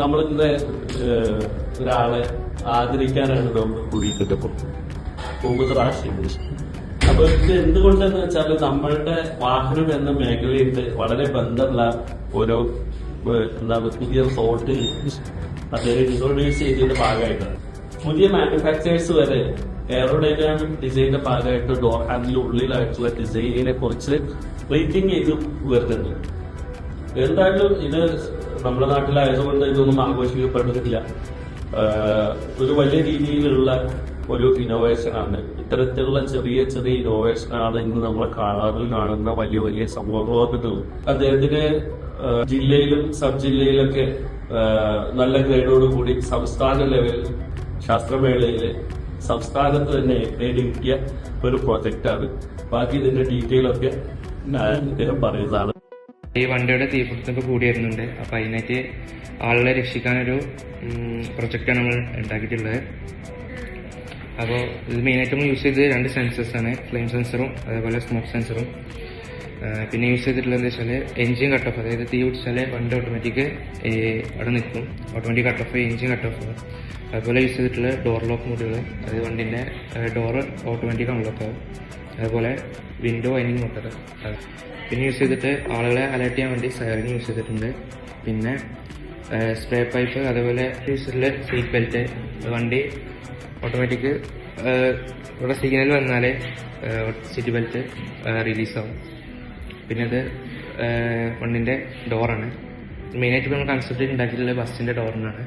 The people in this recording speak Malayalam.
നമ്മളിങ്ങനെ ഒരാളെ ആദരിക്കാനാണ് നമ്മൾ കൂടിയിട്ടിപ്പോൾ മുഹമ്മദ് റാഷിദ്. അപ്പൊ ഇത് എന്തുകൊണ്ടെന്ന് വെച്ചാൽ നമ്മളുടെ വാഹനം എന്ന മേഖലയിൽ വളരെ ബന്ധമുള്ള ഓരോ പുതിയ സോട്ട് അദ്ദേഹം ഇൻട്രൊഡ്യൂസ് ചെയ്തതിന്റെ ഭാഗമായിട്ടാണ്. പുതിയ മാനുഫാക്ചേഴ്സ് വരെ എയറോഡൈനാമിക് ഡിസൈനിന്റെ ഭാഗമായിട്ട് ഡോർ ഹാൻഡിന്റെ ഉള്ളിലായിട്ടുള്ള ഡിസൈനിനെ കുറിച്ച് റേറ്റിംഗ് ചെയ്ത് വരുന്നുണ്ട്. എന്തായാലും ഇത് നമ്മുടെ നാട്ടിലായതുകൊണ്ട് ഇതൊന്നും ആഘോഷിക്കപ്പെടുന്നില്ല. ഒരു വലിയ രീതിയിലുള്ള ഒരു ഇന്നോവേഷനാണ്. ഇത്തരത്തിലുള്ള ചെറിയ ചെറിയ ഇന്നോവേഷനാണ് ഇന്ന് നമ്മൾ കാണുന്ന വലിയ വലിയ സംഭവങ്ങൾ. അദ്ദേഹത്തിന് ജില്ലയിലും സബ് ജില്ലയിലൊക്കെ നല്ല ഗ്രേഡോടുകൂടി സംസ്ഥാന ലെവലിൽ ശാസ്ത്രമേളയില് സംസ്ഥാനത്ത് തന്നെ നേടി കിട്ടിയ ഒരു പ്രോജക്റ്റാണ്. ബാക്കി ഇതിന്റെ ഡീറ്റെയിൽ ഒക്കെ ഞാൻ പറയുന്നതാണ്. ഈ വണ്ടിയുടെ തീപിടുത്തമൊക്കെ കൂടി വരുന്നുണ്ട്. അപ്പൊ അതിനായിട്ട് ആളുകളെ രക്ഷിക്കാനൊരു പ്രൊജക്റ്റാണ് നമ്മൾ ഉണ്ടാക്കിയിട്ടുള്ളത്. അപ്പോൾ ഇത് മെയിനായിട്ട് നമ്മൾ യൂസ് ചെയ്തത് 2 സെൻസേഴ്സാണ്, ഫ്ലെയിം സെൻസറും അതേപോലെ സ്മോക്ക് സെൻസറും. പിന്നെ യൂസ് ചെയ്തിട്ടുള്ളത് എന്താ വെച്ചാൽ എൻജിൻ കട്ട് ഓഫ്, അതായത് തീ പിടിച്ചാൽ വണ്ടി ഓട്ടോമാറ്റിക് അവിടെ നിൽക്കും, automatic cut off, engine cut off. അതുപോലെ യൂസ് ചെയ്തിട്ടുള്ള ഡോർ ലോക്ക് മോഡുകൾ, അതായത് വണ്ടിൻ്റെ ഡോറ് ഓട്ടോമാറ്റിക് അൺലോക്ക് ആവും. അതുപോലെ വിൻഡോ വൈനിങ് മോട്ടർ. പിന്നെ യൂസ് ചെയ്തിട്ട് ആളുകളെ അലേർട്ട് ചെയ്യാൻ വേണ്ടി സൈറൻ യൂസ് ചെയ്തിട്ടുണ്ട്. പിന്നെ സ്പ്രേ പൈപ്പ്, അതേപോലെ യൂസ് ചെയ്തിട്ടുള്ള സീറ്റ് ബെൽറ്റ്. വണ്ടി ഓട്ടോമാറ്റിക് ഇവിടെ സിഗ്നൽ വന്നാൽ സീറ്റ് ബെൽറ്റ് റിലീസാവും. പിന്നെ ഇത് വണ്ടിൻ്റെ ഡോറാണ്. മെയിനായിട്ട് നമ്മൾ കൺസെപ്റ്റ് ഉണ്ടാക്കിയിട്ടുള്ളത് ബസ്സിൻ്റെ ഡോറിനാണ്.